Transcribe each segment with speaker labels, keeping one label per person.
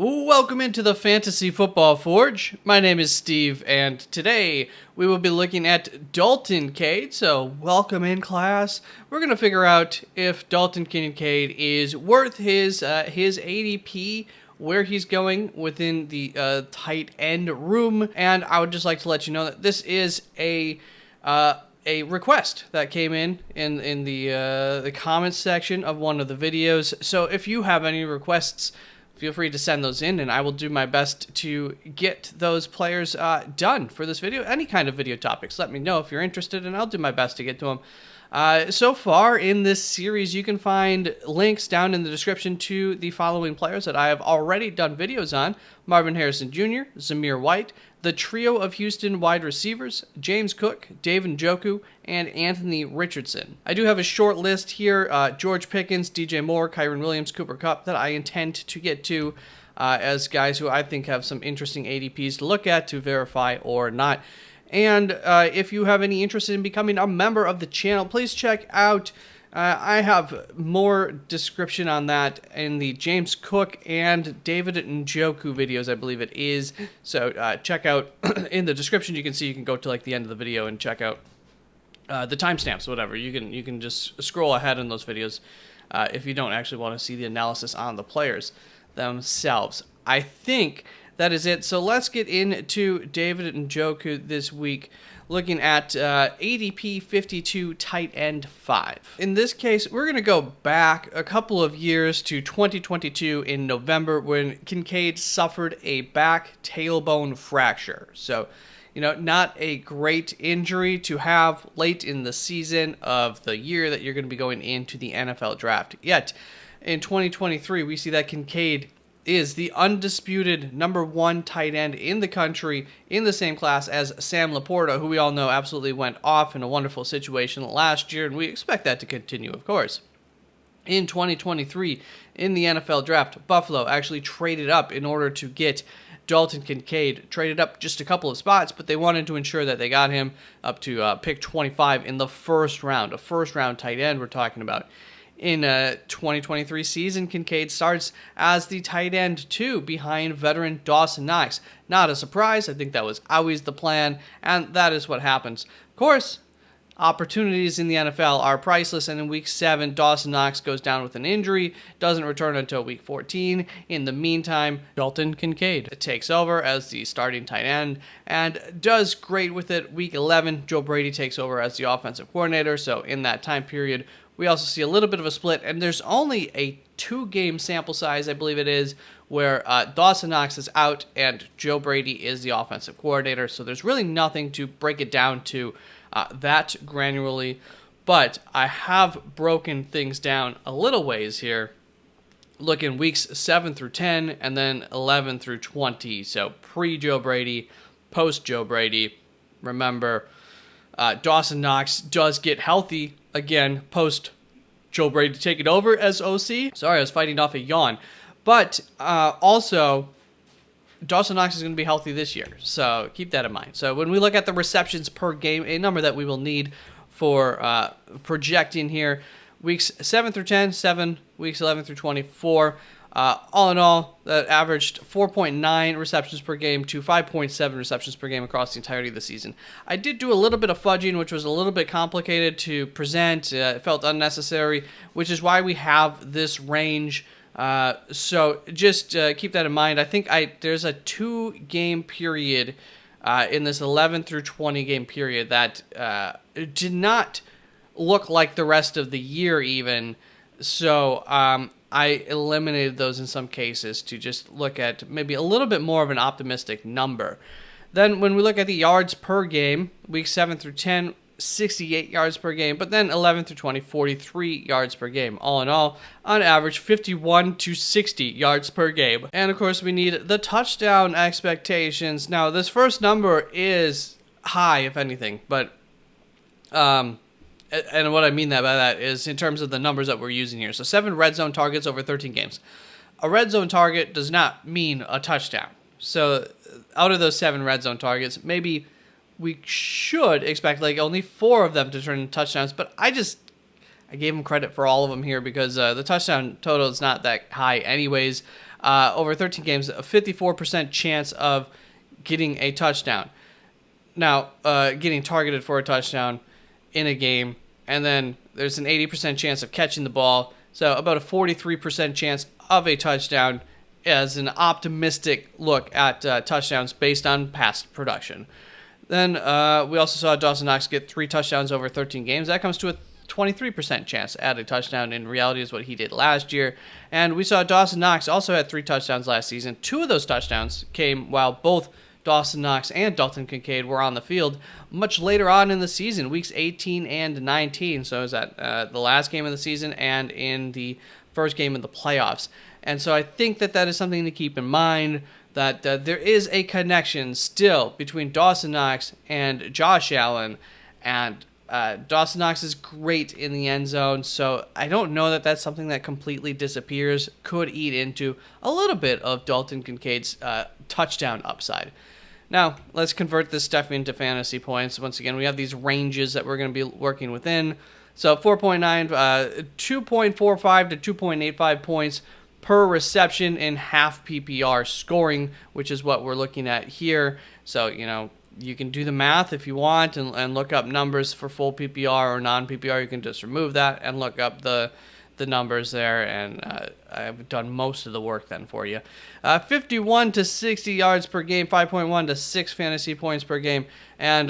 Speaker 1: Welcome into the Fantasy Football Forge. My name is Steve, and today we will be looking at Dalton Kincaid. So, welcome in, class. We're going to figure out if Dalton Kincaid is worth his ADP, where he's going within the tight end room. And I would just like to let you know that this is a request that came in the comments section of one of the videos. So, if you have any requests, feel free to send those in, and I will do my best to get those players done for this video. Any kind of video topics, let me know if you're interested, and I'll do my best to get to them. So far in this series, you can find links down in the description to the following players that I have already done videos on: Marvin Harrison Jr., Zamir White, the trio of Houston wide receivers, James Cook, David Njoku, and Anthony Richardson. I do have a short list here: George Pickens, DJ Moore, Kyren Williams, Cooper Kupp, that I intend to get to as guys who I think have some interesting ADPs to look at to verify or not. And if you have any interest in becoming a member of the channel, please check out, I have more description on that in the James Cook and David Njoku videos, I believe it is. So check out in the description. You can go to like the end of the video and check out the timestamps, whatever. You can just scroll ahead in those videos if you don't actually want to see the analysis on the players themselves. I think that is it. So let's get into David Njoku this week, looking at ADP 52 tight end 5. In this case, we're going to go back a couple of years to 2022 in November, when Kincaid suffered a back tailbone fracture. So, not a great injury to have late in the season of the year that you're going to be going into the NFL draft. Yet, in 2023, we see that Kincaid is the undisputed #1 tight end in the country, in the same class as Sam Laporta, who we all know absolutely went off in a wonderful situation last year, and we expect that to continue, of course. In 2023, in the NFL draft, Buffalo actually traded up in order to get Dalton Kincaid, traded up just a couple of spots, but they wanted to ensure that they got him up to pick 25 in the first round, a first-round tight end we're talking about. In a 2023 season, Kincaid starts as the tight end 2 behind veteran Dawson Knox. Not a surprise. I think that was always the plan, and that is what happens. Of course, opportunities in the NFL are priceless, and in Week 7, Dawson Knox goes down with an injury, doesn't return until Week 14. In the meantime, Dalton Kincaid takes over as the starting tight end and does great with it. Week 11, Joe Brady takes over as the offensive coordinator, so in that time period, we also see a little bit of a split, and there's only a 2-game sample size, I believe it is, where Dawson Knox is out and Joe Brady is the offensive coordinator, so there's really nothing to break it down to that granularly, but I have broken things down a little ways here, looking weeks 7 through 10, and then 11 through 20, so pre-Joe Brady, post-Joe Brady. Remember, Dawson Knox does get healthy again post Joe Brady taking over as OC. Sorry, I was fighting off a yawn. But also, Dawson Knox is going to be healthy this year, so keep that in mind. So when we look at the receptions per game, a number that we will need for projecting here, weeks 7 through 10, 7, weeks 11 through 24. All in all, that averaged 4.9 receptions per game to 5.7 receptions per game across the entirety of the season. I did do a little bit of fudging, which was a little bit complicated to present. It felt unnecessary, which is why we have this range. So just keep that in mind. I think there's a 2-game period in this 11 through 20 game period that did not look like the rest of the year even. So I eliminated those in some cases to just look at maybe a little bit more of an optimistic number. Then when we look at the yards per game, week 7 through 10, 68 yards per game, but then 11 through 20, 43 yards per game. All in all, on average, 51 to 60 yards per game. And of course, we need the touchdown expectations. Now, this first number is high, if anything, but and what I mean by that is in terms of the numbers that we're using here. So 7 red zone targets over 13 games. A red zone target does not mean a touchdown. So out of those 7 red zone targets, maybe we should expect like only 4 of them to turn into touchdowns. But I gave him credit for all of them here because the touchdown total is not that high anyways. over 13 games, a 54% chance of getting a touchdown. Now, getting targeted for a touchdown in a game, and then there's an 80% chance of catching the ball, so about a 43% chance of a touchdown as an optimistic look at touchdowns based on past production. Then we also saw Dawson Knox get 3 touchdowns over 13 games. That comes to a 23% chance at a touchdown. In reality is what he did last year. And we saw Dawson Knox also had 3 touchdowns last season. 2 of those touchdowns came while both Dawson Knox and Dalton Kincaid were on the field much later on in the season, weeks 18 and 19. So it was at the last game of the season and in the first game of the playoffs. And so I think that is something to keep in mind, that there is a connection still between Dawson Knox and Josh Allen. And Dawson Knox is great in the end zone, so I don't know that that's something that completely disappears. Could eat into a little bit of Dalton Kincaid's touchdown upside. Now, let's convert this stuff into fantasy points. Once again, we have these ranges that we're going to be working within. So 4.9, 2.45 to 2.85 points per reception in half PPR scoring, which is what we're looking at here. So, you can do the math if you want and look up numbers for full PPR or non-PPR. You can just remove that and look up the numbers there, and I've done most of the work then for you. 51 to 60 yards per game, 5.1 to 6 fantasy points per game, and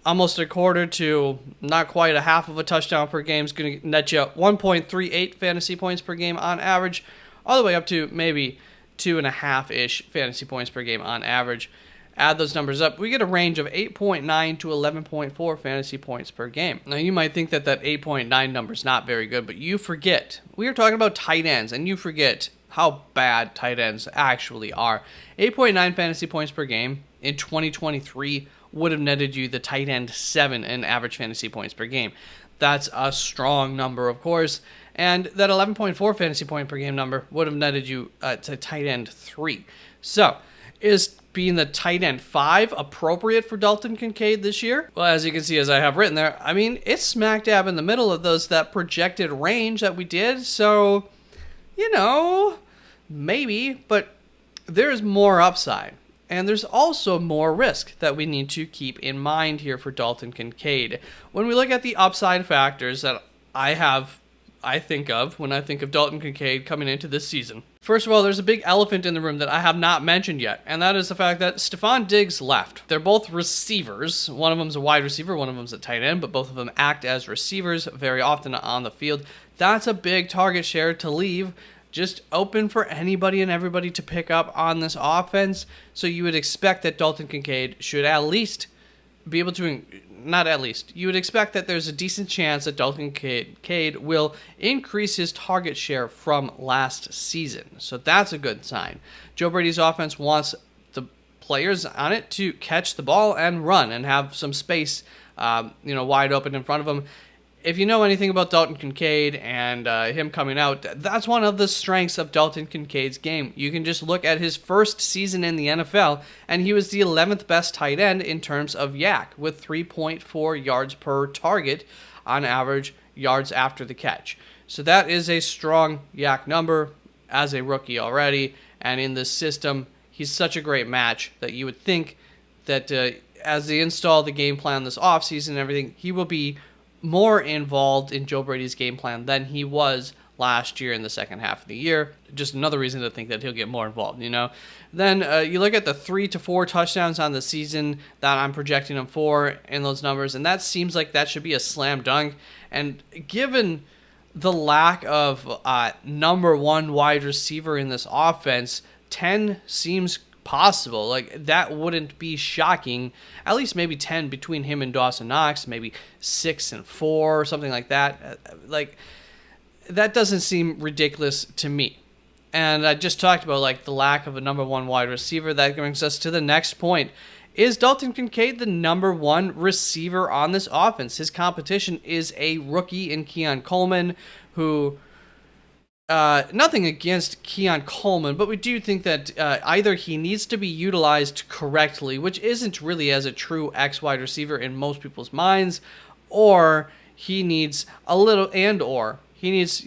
Speaker 1: almost a quarter to not quite a half of a touchdown per game is going to net you 1.38 fantasy points per game on average, all the way up to maybe 2.5-ish fantasy points per game on average. Add those numbers up, we get a range of 8.9 to 11.4 fantasy points per game. Now, you might think that 8.9 number is not very good, but you forget. We are talking about tight ends, and you forget how bad tight ends actually are. 8.9 fantasy points per game in 2023 would have netted you the tight end 7 in average fantasy points per game. That's a strong number, of course, and that 11.4 fantasy point per game number would have netted you to tight end 3. So, is being the tight end 5 appropriate for Dalton Kincaid this year? Well, as you can see, as I have written there, I mean, it's smack dab in the middle of that projected range that we did. So, maybe, but there's more upside. And there's also more risk that we need to keep in mind here for Dalton Kincaid. When we look at the upside factors that I think of when I think of Dalton Kincaid coming into this season. First of all, there's a big elephant in the room that I have not mentioned yet, and that is the fact that Stephon Diggs left. They're both receivers. One of them's a wide receiver, one of them's a tight end, but both of them act as receivers very often on the field. That's a big target share to leave just open for anybody and everybody to pick up on this offense. So you would expect that Dalton Kincaid should at least be able to, not at least, you would expect that there's a decent chance that Dalton Kincaid will increase his target share from last season. So that's a good sign. Joe Brady's offense wants the players on it to catch the ball and run and have some space, wide open in front of them. If you know anything about Dalton Kincaid and him coming out, that's one of the strengths of Dalton Kincaid's game. You can just look at his first season in the NFL, and he was the 11th best tight end in terms of yak, with 3.4 yards per target on average yards after the catch. So that is a strong yak number as a rookie already, and in this system, he's such a great match that you would think that as they install the game plan this offseason and everything, he will be more involved in Joe Brady's game plan than he was last year in the second half of the year. Just another reason to think that he'll get more involved, Then you look at the 3 to 4 touchdowns on the season that I'm projecting him for in those numbers, and that seems like that should be a slam dunk. And given the lack of number one wide receiver in this offense, 10 seems possible. Like, that wouldn't be shocking. At least maybe 10 between him and Dawson Knox, maybe 6 and 4 or something like that. That doesn't seem ridiculous to me. And I just talked about the lack of a number one wide receiver. That brings us to the next point. Is Dalton Kincaid the number one receiver on this offense? His competition is a rookie in Keon Coleman, who nothing against Keon Coleman, but we do think that either he needs to be utilized correctly, which isn't really as a true X wide receiver in most people's minds, or he needs a little, or he needs,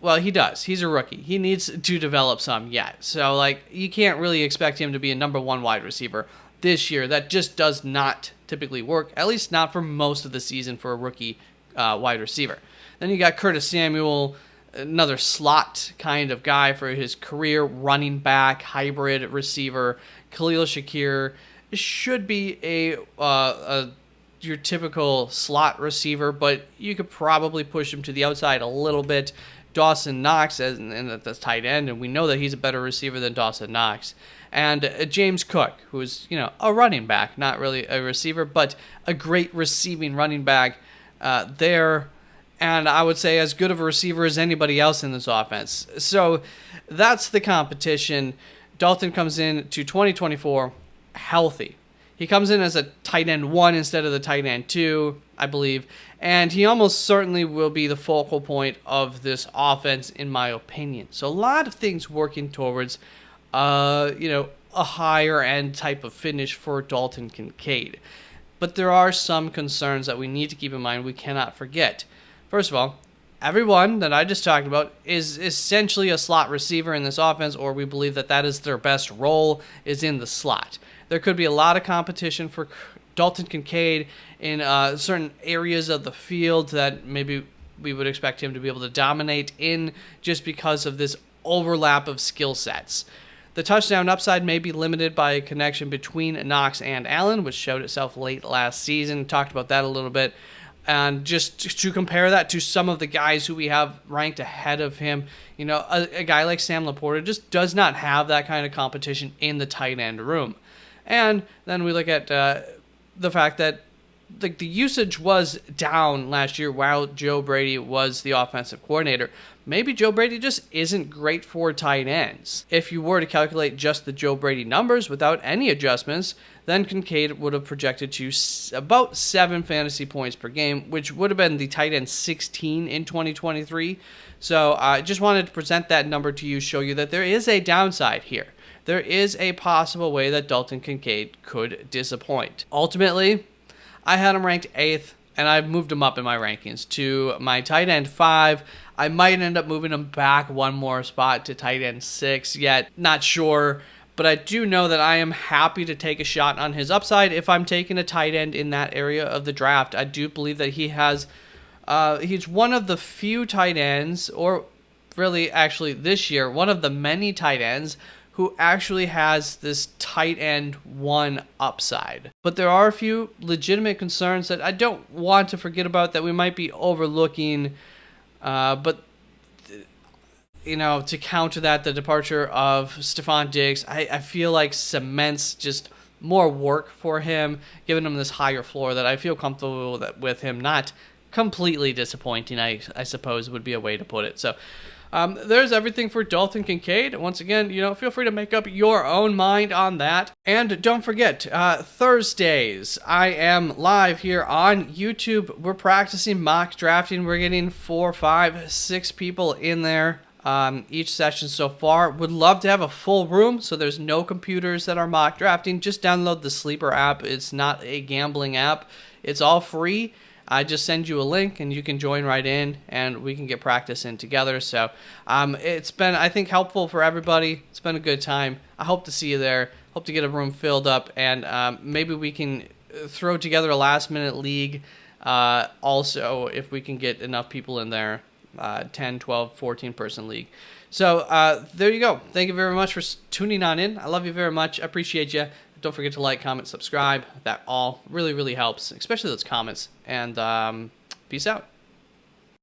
Speaker 1: Well, he does. He's a rookie. He needs to develop some yet. So, like, you can't really expect him to be a number one wide receiver this year. That just does not typically work, at least not for most of the season for a rookie wide receiver. Then you got Curtis Samuel, another slot kind of guy for his career, running back, hybrid receiver. Khalil Shakir should be your typical slot receiver, but you could probably push him to the outside a little bit. Dawson Knox and at the tight end, and we know that he's a better receiver than Dawson Knox. And James Cook, who's a running back, not really a receiver, but a great receiving running back there. And I would say as good of a receiver as anybody else in this offense. So that's the competition. Dalton comes in to 2024 healthy. He comes in as a tight end 1 instead of the tight end 2, I believe. And he almost certainly will be the focal point of this offense, in my opinion. So a lot of things working towards, a higher end type of finish for Dalton Kincaid. But there are some concerns that we need to keep in mind we cannot forget. First of all, everyone that I just talked about is essentially a slot receiver in this offense, or we believe that is their best role, is in the slot. There could be a lot of competition for Dalton Kincaid in certain areas of the field that maybe we would expect him to be able to dominate in just because of this overlap of skill sets. The touchdown upside may be limited by a connection between Knox and Allen, which showed itself late last season. Talked about that a little bit. And just to compare that to some of the guys who we have ranked ahead of him, a guy like Sam Laporta just does not have that kind of competition in the tight end room. And then we look at the fact that the usage was down last year while Joe Brady was the offensive coordinator. Maybe Joe Brady just isn't great for tight ends. If you were to calculate just the Joe Brady numbers without any adjustments, then Kincaid would have projected to about 7 fantasy points per game, which would have been the tight end 16 in 2023. So I just wanted to present that number to you, show you that there is a downside here. There is a possible way that Dalton Kincaid could disappoint. Ultimately, I had him ranked 8th, and I've moved him up in my rankings to my tight end 5. I might end up moving him back one more spot to tight end 6 yet. Not sure, but I do know that I am happy to take a shot on his upside if I'm taking a tight end in that area of the draft. I do believe that he's one of the few tight ends, or really actually this year, one of the many tight ends who actually has this tight end 1 upside. But there are a few legitimate concerns that I don't want to forget about that we might be overlooking. But to counter that, the departure of Stephon Diggs, I feel like cements just more work for him, giving him this higher floor that I feel comfortable with him not completely disappointing, I suppose would be a way to put it. So there's everything for Dalton Kincaid. Once again, feel free to make up your own mind on that. And don't forget, Thursdays, I am live here on YouTube. We're practicing mock drafting. We're getting 4, 5, 6 people in there each session so far. Would love to have a full room, so there's no computers that are mock drafting. Just download the Sleeper app. It's not a gambling app. It's all free. I just send you a link and you can join right in and we can get practice in together. So it's been, I think, helpful for everybody. It's been a good time. I hope to see you there. Hope to get a room filled up, and maybe we can throw together a last minute league also if we can get enough people in there, 10, 12, 14 person league. So there you go. Thank you very much for tuning on in. I love you very much. I appreciate you. Don't forget to like, comment, subscribe. That all really, really helps, especially those comments. And peace out.